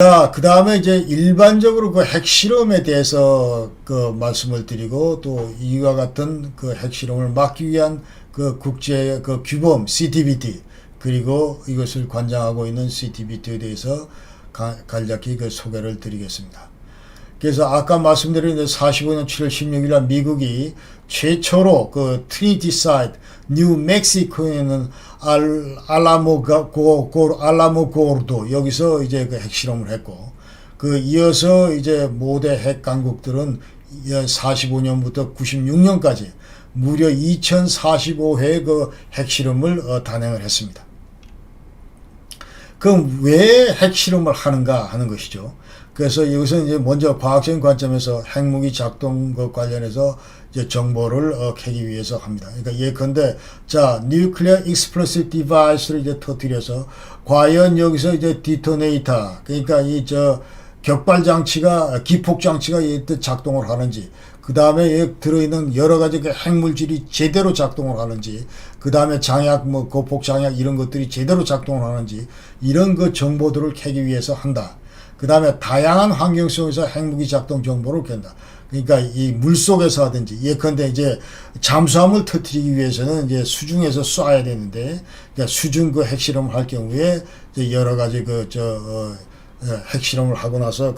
자, 그 다음에 이제 일반적으로 그 핵실험에 대해서 그 말씀을 드리고 또 이와 같은 그 핵실험을 막기 위한 그 국제 그 규범 CTBT 그리고 이것을 관장하고 있는 CTBT에 대해서 간략히 그 소개를 드리겠습니다. 그래서 아까 말씀드린 45년 7월 16일 날 미국이 최초로 그 트리니티 사이트 뉴멕시코에 있는 알라모 고르도 여기서 이제 그 핵실험을 했고 그 이어서 이제 모대 핵 강국들은 45년부터 96년까지 무려 2045회 그 핵실험을 단행을 했습니다. 그럼 왜 핵실험을 하는가 하는 것이죠. 그래서 여기서 이제 먼저 과학적인 관점에서 핵무기 작동 관련해서 이제 정보를 캐기 위해서 합니다. 그러니까 예컨대 자 Nuclear Explosive Device를 이제 터뜨려서 과연 여기서 이제 디토네이터 그러니까 이 저 격발 장치가 기폭 장치가 작동을 하는지 그 다음에 들어있는 여러 가지 그 핵물질이 제대로 작동을 하는지 그 다음에 장약 뭐 고폭 장약 이런 것들이 제대로 작동을 하는지 이런 그 정보들을 캐기 위해서 한다. 그 다음에 다양한 환경 속에서 핵무기 작동 정보를 캔다. 그러니까 이 물속에서 하든지 예컨대 이제 잠수함을 터뜨리기 위해서는 이제 수중에서 쏴야 되는데 그러니까 수중 그 핵실험을 할 경우에 이제 여러 가지 핵실험을 하고 나서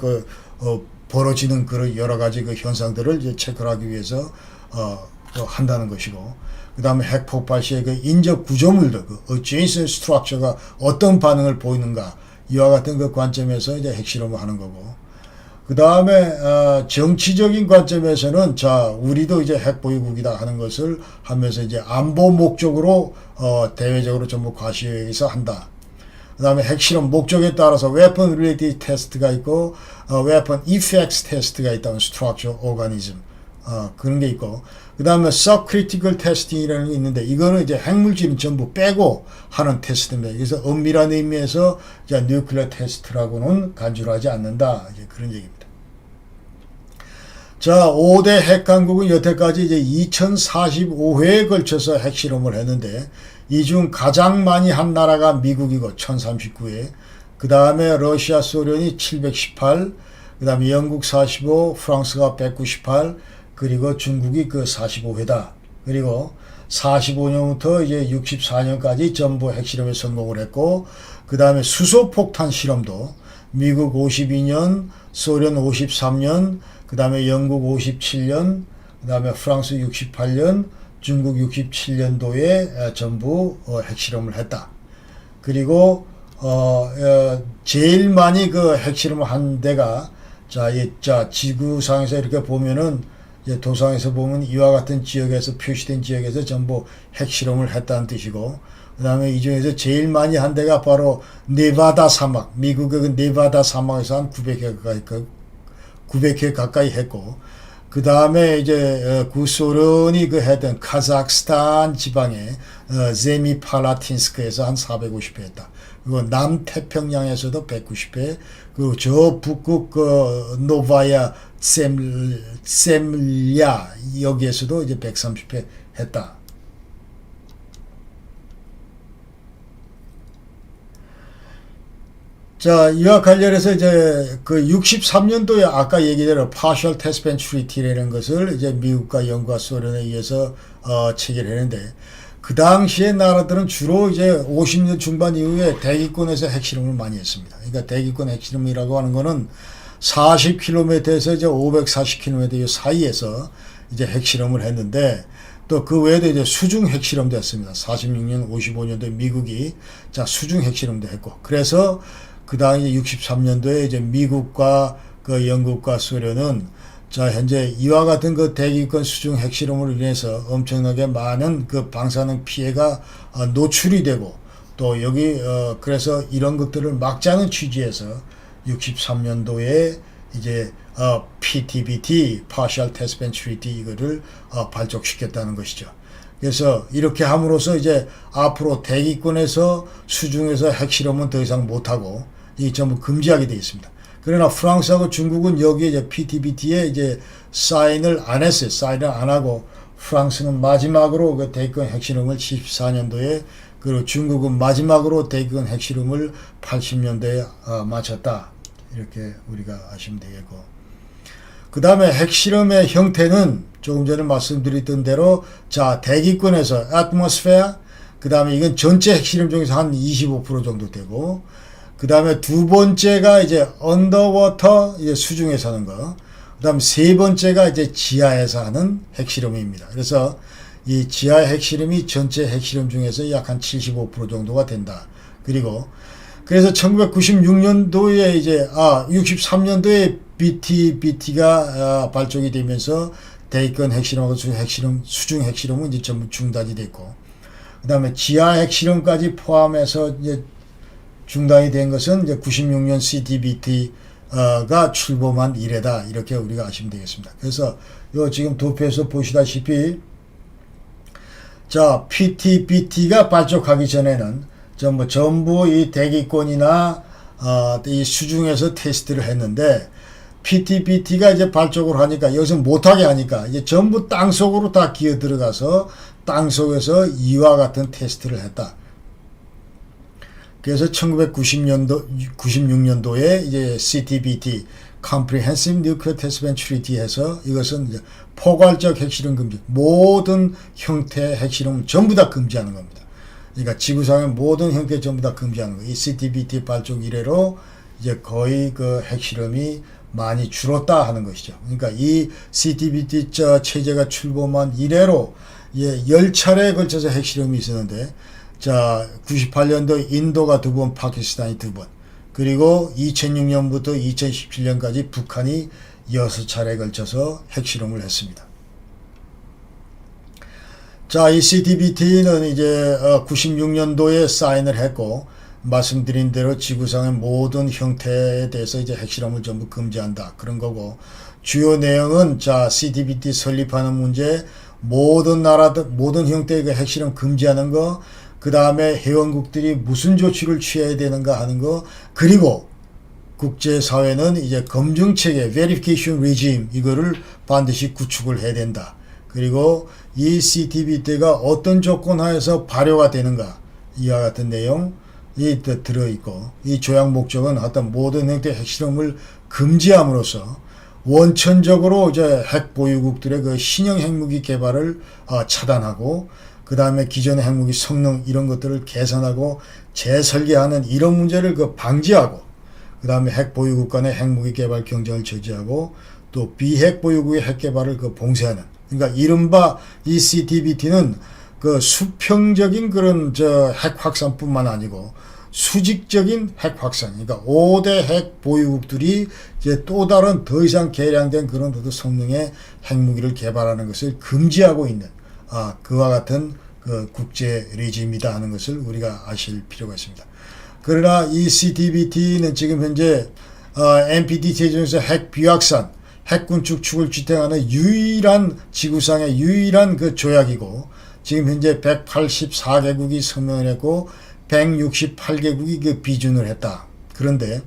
벌어지는 그런 여러 가지 그 현상들을 이제 체크하기 위해서 한다는 것이고 그 다음에 핵 폭발 시에 그 인적 구조물들 그 adjacent structure가 어떤 반응을 보이는가 이와 같은 그 관점에서 이제 핵실험을 하는 거고 그 다음에 정치적인 관점에서는 자 우리도 이제 핵보유국이다 하는 것을 하면서 이제 안보 목적으로 대외적으로 전부 과시해서 한다. 그 다음에 핵실험 목적에 따라서 weapon related test가 있고 weapon effects test가 있다는 structure organism 그런 게 있고 그 다음에 subcritical testing이라는 게 있는데 이거는 이제 핵물질은 전부 빼고 하는 테스트입니다. 그래서 엄밀한 의미에서 이제 nuclear test라고는 간주를 하지 않는다. 이제 그런 얘기입니다. 자, 5대 핵강국은 여태까지 이제 2045회에 걸쳐서 핵실험을 했는데 이 중 가장 많이 한 나라가 미국이고 1039회 그 다음에 러시아 소련이 718 그 다음에 영국 45 프랑스가 198 그리고 중국이 그 45회다. 그리고 45년부터 이제 64년까지 전부 핵실험에 성공을 했고 그 다음에 수소폭탄 실험도 미국 52년 소련 53년 그 다음에 영국 57년 그 다음에 프랑스 68년 중국 67년도에 전부 핵실험을 했다. 그리고 제일 많이 그 핵실험을 한 데가 자 지구상에서 이렇게 보면은 이제 도상에서 보면 이와 같은 지역에서 표시된 지역에서 전부 핵실험을 했다는 뜻이고 그 다음에 이 중에서 제일 많이 한 데가 바로 네바다 사막 미국의 그 네바다 사막에서 한 900회 가까이 했고 그 다음에 이제 구소련이 그 했던 카자흐스탄 지방의 제미팔라틴스크에서 한 450회 했다. 그리고 남태평양에서도 190회 그리고 저 북극 노바야 셈랴 여기에서도 이제 130회 했다. 자, 이와 관련해서 이제 그 63년도에 아까 얘기대로 Partial Test Ban Treaty라는 것을 이제 미국과 영국과 소련에 의해서 체결했는데 그 당시의 나라들은 주로 이제 50년 중반 이후에 대기권에서 핵실험을 많이 했습니다. 그러니까 대기권 핵실험이라고 하는 거는 40km에서 이제 540km 사이에서 이제 핵실험을 했는데 또 그 외에도 이제 수중 핵실험도 했습니다. 46년, 55년도에 미국이 자 수중 핵실험도 했고 그래서 그 다음 이제 63년도에 이제 미국과 그 영국과 소련은 자 현재 이와 같은 그 대기권 수중 핵실험으로 인해서 엄청나게 많은 그 방사능 피해가 노출이 되고 또 여기 그래서 이런 것들을 막자는 취지에서 63년도에 이제 PTBT Partial Test Ban Treaty 이거를 발족시켰다는 것이죠. 그래서 이렇게 함으로써 이제 앞으로 대기권에서 수중에서 핵실험은 더 이상 못하고 이 전부 금지하게 되어 있습니다. 그러나 프랑스하고 중국은 여기에 이제 PTBT에 이제 사인을 안 했어요. 사인을 안 하고 프랑스는 마지막으로 그 대기권 핵실험을 74년도에 그리고 중국은 마지막으로 대기권 핵실험을 80년대에 마쳤다. 이렇게 우리가 아시면 되겠고, 그 다음에 핵실험의 형태는 조금 전에 말씀드렸던 대로 자 대기권에서 atmosphere, 그 다음에 이건 전체 핵실험 중에서 한 25% 정도 되고, 그 다음에 두 번째가 이제 underwater, 이제 수중에서 하는 거, 그 다음 세 번째가 이제 지하에서 하는 핵실험입니다. 그래서 이 지하 핵실험이 전체 핵실험 중에서 약 한 75% 정도가 된다. 그리고 그래서 1996년도에 이제 63년도에 BT가 발족이 되면서 대기권 핵실험하고 수중 핵실험은 이제 전부 중단이 됐고, 그 다음에 지하 핵실험까지 포함해서 이제 중단이 된 것은 이제 96년 CTBT가 출범한 이래다, 이렇게 우리가 아시면 되겠습니다. 그래서 요 지금 도표에서 보시다시피 자 PTBT가 발족하기 전에는 전부 이 대기권이나 이 수중에서 테스트를 했는데, PTBT가 이제 발족을 하니까 여기서 못하게 하니까 이제 전부 땅속으로 다 기어 들어가서 땅속에서 이와 같은 테스트를 했다. 그래서 1996년도에 이제 CTBT Comprehensive Nuclear Test Ban Treaty 해서 이것은 이제 포괄적 핵실험 금지, 모든 형태의 핵실험을 전부 다 금지하는 겁니다. 그러니까 지구상의 모든 형태 전부 다 금지하는 거예요. 이 CTBT 발족 이래로 이제 거의 그 핵실험이 많이 줄었다 하는 것이죠. 그러니까 이 CTBT 체제가 출범한 이래로 10차례에 걸쳐서 핵실험이 있었는데, 자 98년도 인도가 2번, 파키스탄이 2번, 그리고 2006년부터 2017년까지 북한이 6차례에 걸쳐서 핵실험을 했습니다. 자, 이 CTBT는 이제 96년도에 사인을 했고, 말씀드린 대로 지구상의 모든 형태에 대해서 이제 핵실험을 전부 금지한다, 그런 거고, 주요 내용은 자 CTBT 설립하는 문제, 모든 나라들 모든 형태의 그 핵실험 금지하는 거, 그 다음에 회원국들이 무슨 조치를 취해야 되는가 하는 거, 그리고 국제사회는 이제 검증체계 verification regime 이거를 반드시 구축을 해야 된다. 그리고 이 CTBT가 어떤 조건 하에서 발효가 되는가, 이와 같은 내용이 들어있고, 이 조약 목적은 어떤 모든 형태의 핵실험을 금지함으로써 원천적으로 이제 핵 보유국들의 그 신형 핵무기 개발을 차단하고, 그 다음에 기존의 핵무기 성능 이런 것들을 개선하고 재설계하는 이런 문제를 방지하고, 그 다음에 핵 보유국 간의 핵무기 개발 경쟁을 저지하고, 또 비핵 보유국의 핵 개발을 봉쇄하는, 그러니까 이른바 이 CTBT는 그 수평적인 그런 핵 확산뿐만 아니고 수직적인 핵 확산, 그러니까 5대 핵 보유국들이 이제 또 다른 더 이상 개량된 그런 성능의 핵무기를 개발하는 것을 금지하고 있는 그와 같은 그 국제 레짐이다 하는 것을 우리가 아실 필요가 있습니다. 그러나 이 CTBT는 지금 현재 NPT 제정에서 핵 비확산, 핵군 축축을 지탱하는 유일한 지구상의 유일한 그 조약이고, 지금 현재 184개국이 서명을 했고 168개국이 그 비준을 했다. 그런데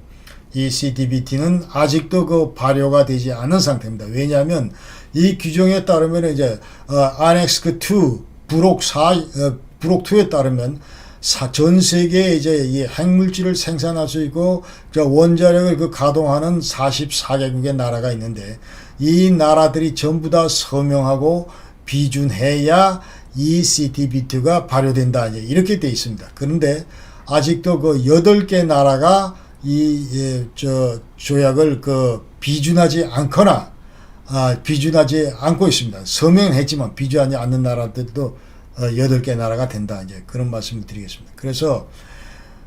이 CTBT는 아직도 그 발효가 되지 않은 상태입니다. 왜냐하면 이 규정에 따르면 이제 Annex 2 부록 2에 따르면 전 세계에 이제 이 핵물질을 생산할 수 있고 원자력을 가동하는 44개국의 나라가 있는데, 이 나라들이 전부 다 서명하고 비준해야 이 CTBT가 발효된다, 이렇게 되어 있습니다. 그런데 아직도 그 8개 나라가 이 조약을 비준하지 않거나 비준하지 않고 있습니다. 서명했지만 비준하지 않는 나라들도 8개 나라가 된다, 이제 그런 말씀을 드리겠습니다. 그래서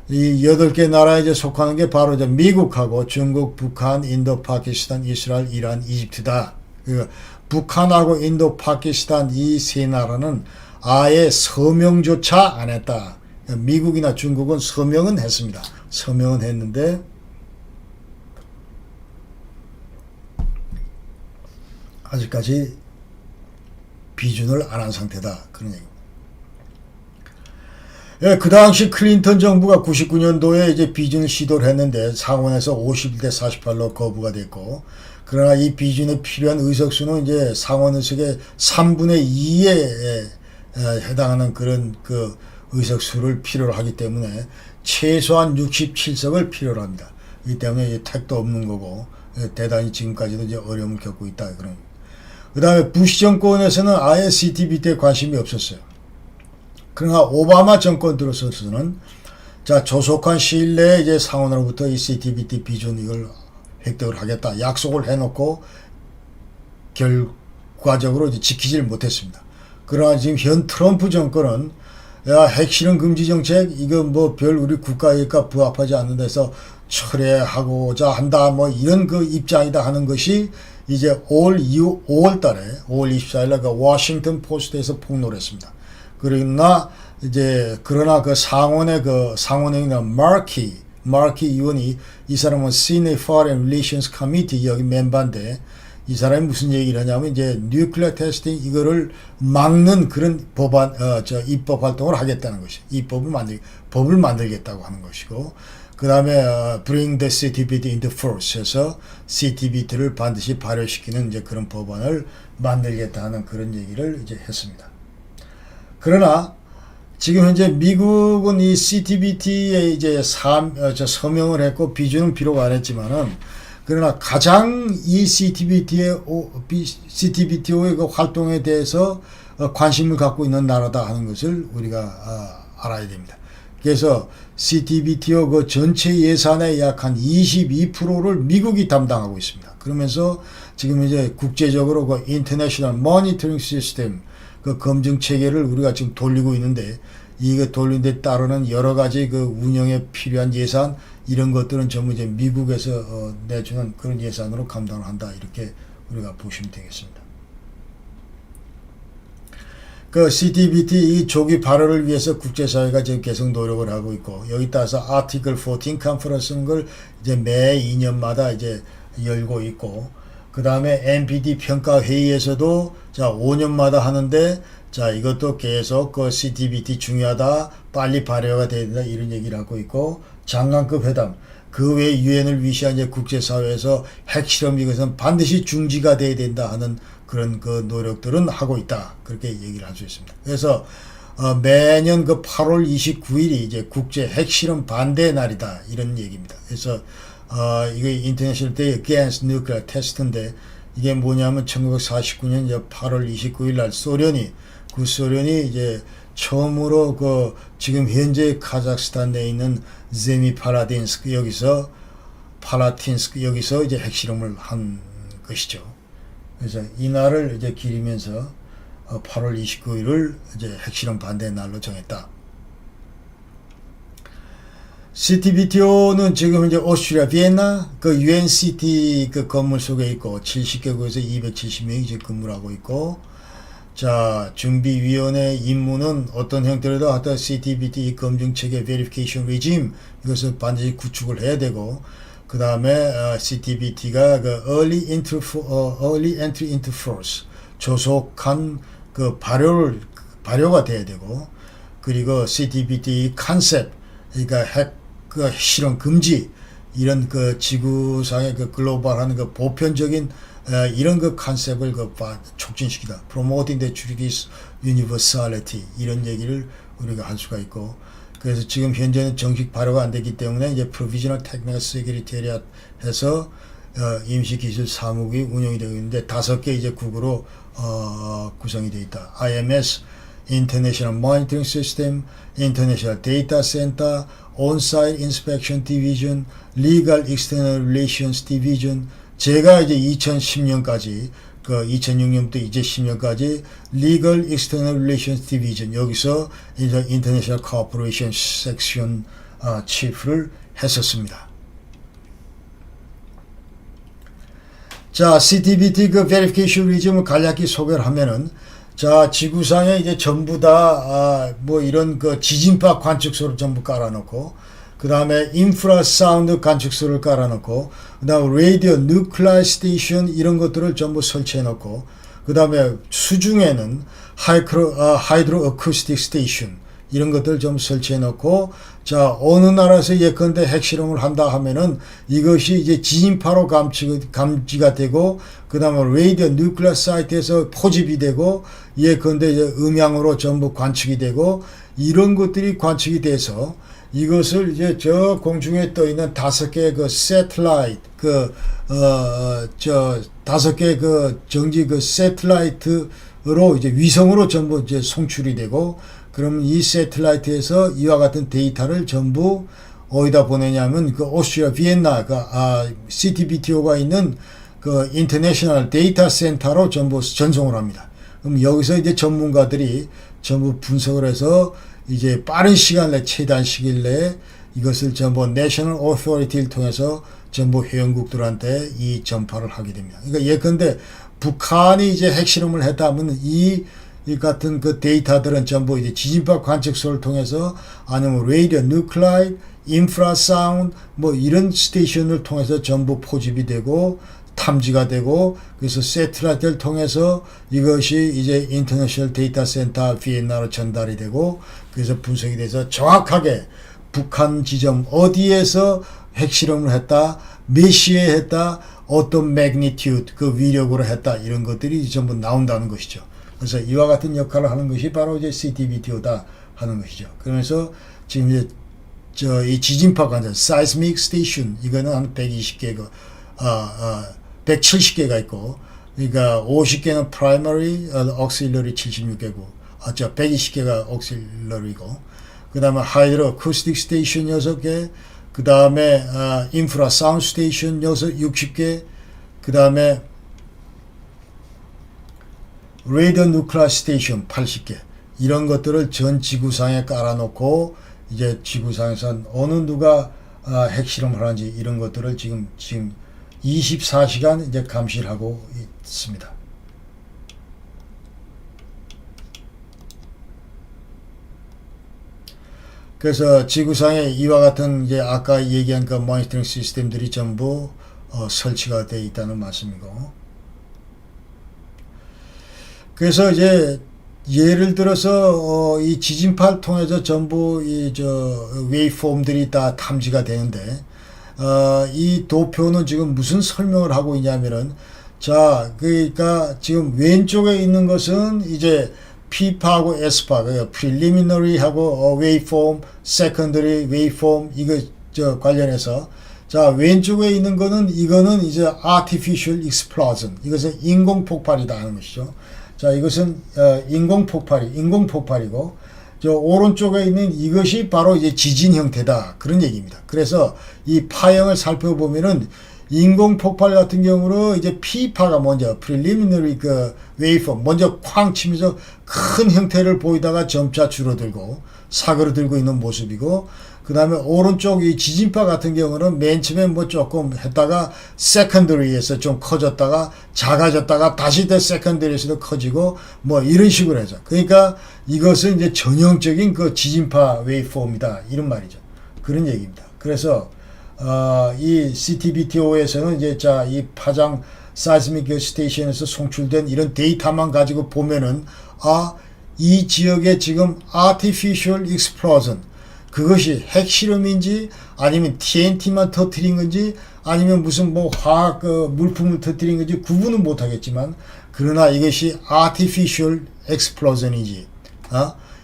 이 8개 나라에 이제 속하는 게 바로 이제 미국하고 중국, 북한, 인도, 파키스탄, 이스라엘, 이란, 이집트다. 그러니까 북한하고 인도, 파키스탄 이 세 나라는 아예 서명조차 안 했다. 미국이나 중국은 서명은 했습니다. 서명은 했는데 아직까지 비준을 안 한 상태다, 그런 얘기입니다. 예, 그 당시 클린턴 정부가 99년도에 이제 비준을 시도를 했는데 상원에서 51대 48로 거부가 됐고, 그러나 이 비준에 필요한 의석수는 이제 상원 의석의 3분의 2에 해당하는 그런 그 의석수를 필요로 하기 때문에 최소한 67석을 필요로 합니다. 이 때문에 이제 택도 없는 거고 대단히 지금까지도 이제 어려움을 겪고 있다. 그런. 그 다음에 부시 정권에서는 아예 CTBT에 관심이 없었어요. 그러나 오바마 정권 들어서서는 자, 조속한 시일 내에 이제 상원으로부터 이 CTBT 비준 이걸 획득을 하겠다. 약속을 해놓고 결과적으로 이제 지키질 못했습니다. 그러나 지금 현 트럼프 정권은 야, 핵실험 금지 정책 이거 뭐 별 우리 국가이익과 부합하지 않는 데서 철회하고자 한다 뭐 이런 그 입장이다 하는 것이 이제 5월 달에 5월 24일 날 그 워싱턴 포스트에서 폭로를 했습니다. 그러나 그 상원의 있는 마키 의원이 이 사람은 Senate Foreign Relations Committee 여기 멤버인데 이 사람이 무슨 얘기를 하냐면 이제 뉴클리어 테스팅 이거를 막는 그런 입법 활동을 하겠다는 것이 법을 만들겠다고 하는 것이고 그 다음에 Bring the CTBT into force 해서 CTBT를 반드시 발효시키는 이제 그런 법안을 만들겠다 하는 그런 얘기를 이제 했습니다. 그러나 지금 현재 미국은 이 CTBT에 이제 서명을 했고 비준은 비록 안 했지만은 그러나 가장 이 CTBTO의 그 활동에 대해서 관심을 갖고 있는 나라다 하는 것을 우리가 알아야 됩니다. 그래서 CTBTO 그 전체 예산의 약 한 22%를 미국이 담당하고 있습니다. 그러면서 지금 이제 국제적으로 그 International Monitoring System 그 검증 체계를 우리가 지금 돌리고 있는데 이거 돌린 데 따르는 여러 가지 그 운영에 필요한 예산 이런 것들은 전부 이제 미국에서 내주는 그런 예산으로 감당을 한다 이렇게 우리가 보시면 되겠습니다. 그 CTBT 이 조기 발효를 위해서 국제사회가 지금 계속 노력을 하고 있고 여기 따라서 아티클 14 컨퍼런스는 걸 이제 매 2년마다 이제 열고 있고 그 다음에 NPT 평가 회의에서도 자 5년마다 하는데 자 이것도 계속 그 CTBT 중요하다 빨리 발효가 돼야 된다 이런 얘기를 하고 있고 장관급 회담 그 외에 유엔을 위시한 이제 국제사회에서 핵실험 이것은 반드시 중지가 돼야 된다 하는 그런 그 노력들은 하고 있다 그렇게 얘기를 할 수 있습니다. 그래서 매년 그 8월 29일이 이제 국제 핵실험 반대 날이다 이런 얘기입니다. 그래서 이게 International Day Against Nuclear Test인데 이게 뭐냐면 1949년 이제 8월 29일 날 소련이 이제 처음으로 그 지금 현재 카자흐스탄 내에 있는 제미팔라틴스크 여기서 이제 핵실험을 한 것이죠. 그래서 이 날을 이제 기리면서 8월 29일을 이제 핵실험 반대 날로 정했다. CTBTO는 지금 이제 오스트리아 비엔나 그 UNCT 그 건물 속에 있고 70개국에서 270명이 지금 근무를 하고 있고 자 준비위원회 임무는 어떤 형태로도 하여튼 CTBT 검증체계 verification regime 이것을 반드시 구축을 해야 되고 그 다음에 CTBT가 그 early entry into force 조속한 그 발효가 돼야 되고 그리고 CTBT 컨셉 그러니까 핵 그 실험 금지 이런 그 지구상의 그 글로벌한 그 보편적인 이런 그 컨셉을 그 촉진시키다. Promoting the Treaty's Universality 이런 얘기를 우리가 할 수가 있고 그래서 지금 현재는 정식 발효가 안 되기 때문에 이제 Provisional Technical Secretariat 해서 임시기술 사무국이 운영이 되고 있는데 5개 이제 국으로 구성이 되어 있다. IMS, International Monitoring System, International Data Center, On-Site Inspection Division, Legal External Relations Division. 제가 이제 2010년까지 그 2006년부터 이제 10년까지 Legal External Relations Division 여기서 이제 International Cooperation Section Chief를 했었습니다. 자, CTBT 그 Verification Regime을 간략히 소개를 하면은 자, 지구상에 이제 전부 다, 뭐 이런 그 지진파 관측소를 전부 깔아놓고, 그 다음에 인프라사운드 관측소를 깔아놓고, 그 다음에 라디오 뉴클리어 스테이션 이런 것들을 전부 설치해놓고, 그 다음에 수중에는 하이드로 어쿠스틱 스테이션 이런 것들을 좀 설치해놓고, 자, 어느 나라에서 예컨대 핵실험을 한다 하면은 이것이 이제 지진파로 감지가 되고, 그 다음에 라디오 뉴클리어 사이트에서 포집이 되고, 예컨대 이제 음향으로 전부 관측이 되고, 이런 것들이 관측이 돼서 이것을 이제 저 공중에 떠 있는 5개 그 세틀라이트 저 5개 그 정지 그 세틀라이트로 이제 위성으로 전부 이제 송출이 되고, 그러면 이 세틀라이트에서 이와 같은 데이터를 전부 어디다 보내냐면 그 오스트리아 비엔나 CTBTO가 있는 그 인터내셔널 데이터 센터로 전부 전송을 합니다. 그럼 여기서 이제 전문가들이 전부 분석을 해서 이제 빠른 시간 내, 최단 시일 내에 이것을 전부 내셔널 오토리티를 통해서 전부 회원국들한테 이 전파를 하게 됩니다. 그러니까 예컨대 북한이 이제 핵실험을 했다 하면 이 같은 그 데이터들은 전부 이제 지진파 관측소를 통해서 아니면 레이디오 뉴클라이드, 인프라사운드 뭐 이런 스테이션을 통해서 전부 포집이 되고 탐지가 되고, 그래서 세틀라이트를 통해서 이것이 이제 인터내셔널 데이터 센터 비엔나로 전달이 되고, 그래서 분석이 돼서 정확하게 북한 지점 어디에서 핵실험을 했다, 몇 시에 했다, 어떤 매그니튜드 그 위력으로 했다, 이런 것들이 전부 나온다는 것이죠. 그래서 이와 같은 역할을 하는 것이 바로 이제 CTBTO다 하는 것이죠. 그래서 지금 이제 이 지진파 관측 seismic station 이거는 한 120개가 170개가 있고, 그러니까 50개는 primary, auxiliary 76개고, 120개가 auxiliary고, 그 다음에 hydro acoustic station 6개, 그 다음에 infra sound station 60개, 그 다음에 radio nuclear station 80개, 이런 것들을 전 지구상에 깔아놓고 이제 지구상에서 어느 누가 핵실험을 하는지 이런 것들을 지금 24시간 이제 감시를 하고 있습니다. 그래서 지구상에 이와 같은 이제 아까 얘기한 그 모니터링 시스템들이 전부 설치가 되어 있다는 말씀이고, 그래서 이제 예를 들어서 이 지진파를 통해서 전부 이 웨이폼들이 다 탐지가 되는데, 이 도표는 지금 무슨 설명을 하고 있냐면은, 자, 그러니까 지금 왼쪽에 있는 것은 이제 P파하고 S파, 그 preliminary하고 waveform, secondary waveform 이거 관련해서, 자, 왼쪽에 있는 거는 이거는 이제 artificial explosion, 이것은 인공 폭발이다 하는 것이죠. 자, 이것은 인공 폭발이고, 저 오른쪽에 있는 이것이 바로 이제 지진 형태다 그런 얘기입니다. 그래서 이 파형을 살펴보면은 인공 폭발 같은 경우로 이제 P파가 먼저 preliminary 그 waveform 먼저 쾅 치면서 큰 형태를 보이다가 점차 줄어들고 사그러들고 있는 모습이고, 그 다음에 오른쪽 이 지진파 같은 경우는 맨 처음에 뭐 조금 했다가 secondary에서 좀 커졌다가 작아졌다가 다시 더 secondary에서도 커지고 뭐 이런 식으로 해서, 그러니까 이것은 이제 전형적인 그 지진파 웨이폼이다 이런 말이죠. 그런 얘기입니다. 그래서 이 CTBTO에서는 이제 이 파장 seismic station에서 송출된 이런 데이터만 가지고 보면은 이 지역에 지금 artificial explosion, 그것이 핵실험인지 아니면 TNT만 터뜨린 건지 아니면 무슨 뭐 화학 물품을 터뜨린 건지 구분은 못하겠지만, 그러나 이것이 artificial explosion인지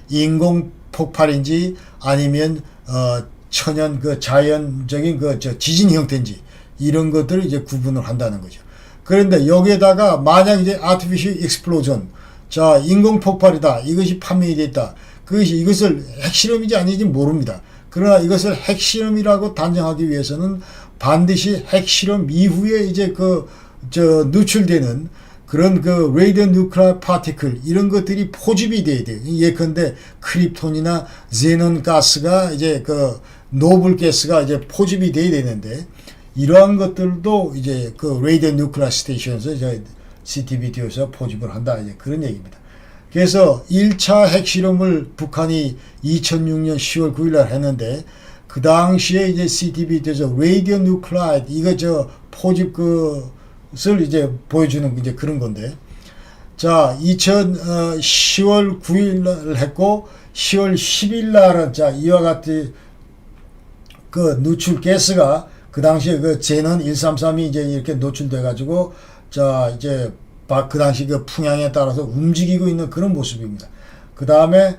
인공 폭발인지 아니면 천연 그 자연적인 그 지진 형태인지 이런 것들을 이제 구분을 한다는 거죠. 그런데 여기에다가 만약 이제 artificial explosion, 자, 인공 폭발이다, 이것이 판명이 됐다, 그것이 이것을 핵실험인지 아닌지 모릅니다. 그러나 이것을 핵실험이라고 단정하기 위해서는 반드시 핵실험 이후에 이제 누출되는 그런 그 레이디오 뉴클리어 파티클 이런 것들이 포집이 돼야 돼요. 예컨대 크립톤이나 제논 가스가 이제 노블 가스가 이제 포집이 돼야 되는데, 이러한 것들도 이제 레이디오 뉴클리어 스테이션에서 CTBTO에서 포집을 한다, 이제 그런 얘기입니다. 그래서 1차 핵실험을 북한이 2006년 10월 9일 날 했는데, 그 당시에 이제 CTBT에서 레이디오 뉴클라이드 이거 포집 것을 이제 보여주는 이제 그런 건데, 자, 10월 9일 날 했고 10월 10일 날은 이와 같이 누출 가스가 그 당시에 제넌 133이 이제 이렇게 노출돼 가지고 이제 그 당시 풍향에 따라서 움직이고 있는 그런 모습입니다. 그 다음에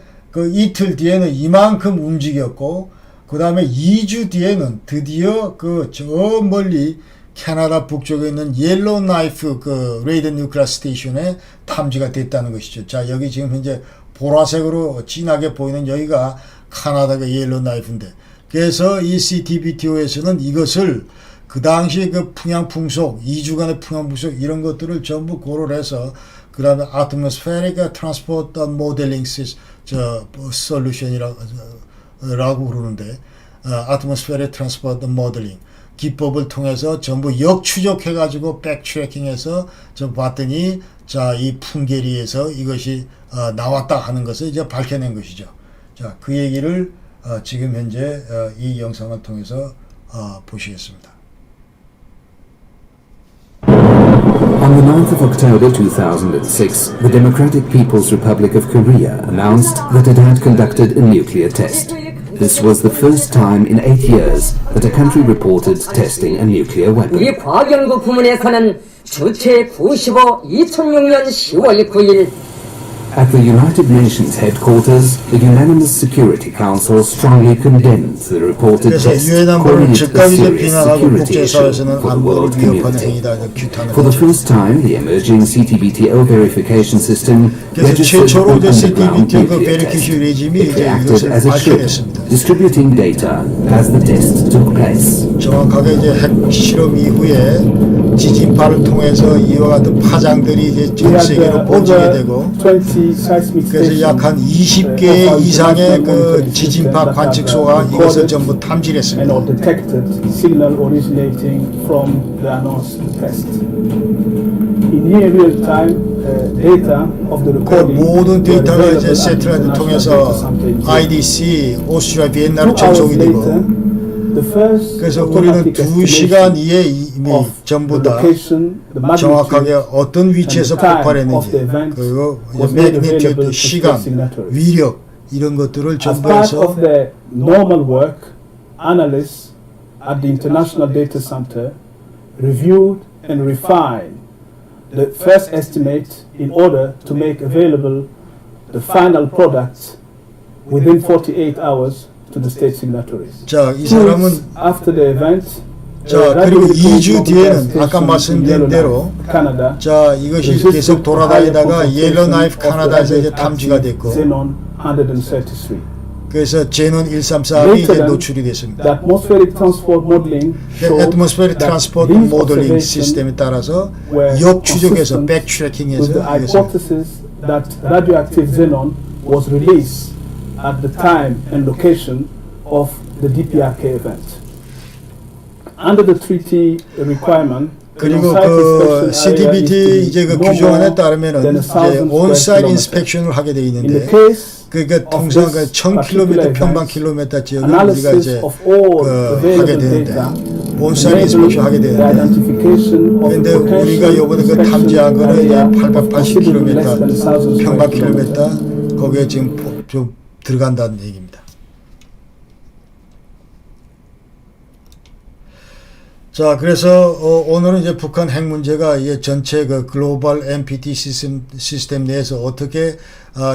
이틀 뒤에는 이만큼 움직였고, 그 다음에 2주 뒤에는 드디어 그 저 멀리 캐나다 북쪽에 있는 옐로우 나이프 그 레이던 뉴클리어 스테이션에 탐지가 됐다는 것이죠. 자, 여기 지금 현재 보라색으로 진하게 보이는 여기가 카나다가 옐로우 나이프인데, 그래서 이 CTBTO에서는 이것을 그 당시 그 풍향 풍속, 2주간의 풍향 풍속 이런 것들을 전부 고려를 해서 그 다음에 Atmospheric Transport Modeling Solution이라고 그러는데, Atmospheric Transport Modeling 기법을 통해서 전부 역추적해가지고 백트래킹해서 좀 봤더니, 자, 이 풍계리에서 이것이 나왔다 하는 것을 이제 밝혀낸 것이죠. 자, 그 얘기를 지금 현재 이 영상을 통해서 보시겠습니다. On the 9th of October 2006, the Democratic People's Republic of Korea announced that it had conducted a nuclear test. This was the first time in 8 years that a country reported testing a nuclear weapon. 우리 과학연구 부문에서는 주최 95 2006년 10월 9일 At the United Nations headquarters, the Unanimous Security Council strongly condemned the reported 그래서 test, 유엔 calling 안보를 it a 즉각이제 serious 비난하고 security issue 국제사회에서는 for the 안보를 world 위협하는 community. 행위다 이렇게 규탄을 For the 했죠. first time, the emerging CTBTO verification system 그래서 registered 최초로 an 이제 underground CTBTO 그 nuclear test. 베리피시 레짐이 It 이제 acted 이것을 as it should, 밝혀냈습니다. distributing data as the test took place. 정확하게 이제 핵 실험 이후에 지진파를 통해서 이와 같은 파장들이 이제 전 세계로 번지게 되고, 그래서 약 한 20개 이상의 그 지진파 관측소가 이것을 전부 탐지했습니다. and or detected signal originating from the announced test. In near real time data of the 그 recording 모든 were 데이터가 available 이제 at 세틀라이트 international 통해서 data center in Zurich. IDC, 오스트리아, 비엔나로 2 hours 전송이 later, 되고, the first 그래서 우리는 automatic 2시간 estimation 이에 이미 of 전부 the 다 location, the 정확하게 magnitude, 어떤 위치에서 and the time of 폭발했는지, the event 그리고 was made 매그니튜드, available to 시간, signatories. 위력 이런 것들을 As 전부 part 해서 of the normal work, analysts at the International Data Center reviewed and refined the first estimate in order to make available the final products within 48 hours to the state signatories. 자, 이 2 사람은 weeks after the event, 자, 그리고 2주 뒤에는 아까 말씀드린 대로 Canada, 자, 이것이 계속 돌아다니다가 옐로나이프 카나다에서 이제 탐지가 됐고, Xenon 133. 그래서 제논 133이 이제 노출이 됐습니다. The atmospheric transport modeling showed 애트모스페릭 that 트랜스포트 these 모델링 observations 시스템에 따라서 were 역추적해서 consistent 백트래킹해서 with the 이것을 hypothesis that radioactive xenon was released at the time and location of the DPRK event. Under the treaty requirement, 그리고 그 CTBT 이제 그 규정안에 따르면은 이제 온사이트 인스펙션을 하게 돼 있는데, 그러니까 통상 그 1000km 평방 킬로미터 지역을 우리가 이제 하게 되는데 온사이트 인스펙션 하게 되는데, 근데 우리가 이번에 그 탐지한 거는 이제 880km 평방 킬로미터 거기에 지금 좀 들어간다는 얘기입니다. 자, 그래서 오늘은 이제 북한 핵 문제가 이게 전체 그 글로벌 NPT 시스템 내에서 어떻게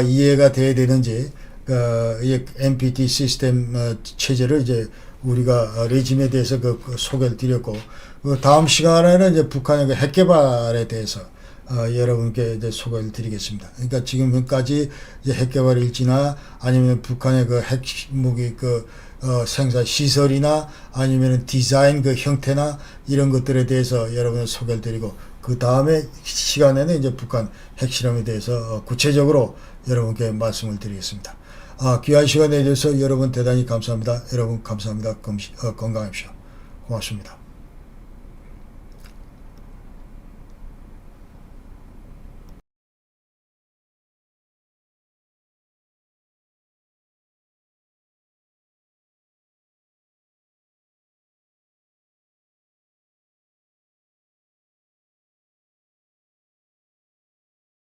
이해가 돼야 되는지, 이 NPT 시스템 체제를 이제 우리가 레짐에 대해서 그 소개를 드렸고, 다음 시간에는 이제 북한의 그 핵 개발에 대해서 여러분께 이제 소개를 드리겠습니다. 그러니까 지금까지 이제 핵 개발일지나 아니면 북한의 그 핵무기 생산 시설이나 아니면 디자인 그 형태나 이런 것들에 대해서 여러분을 소개를 드리고, 그 다음에 시간에는 이제 북한 핵실험에 대해서 구체적으로 여러분께 말씀을 드리겠습니다. 귀한 시간 내주셔서 여러분 대단히 감사합니다. 여러분 감사합니다. 건강하십시오. 고맙습니다.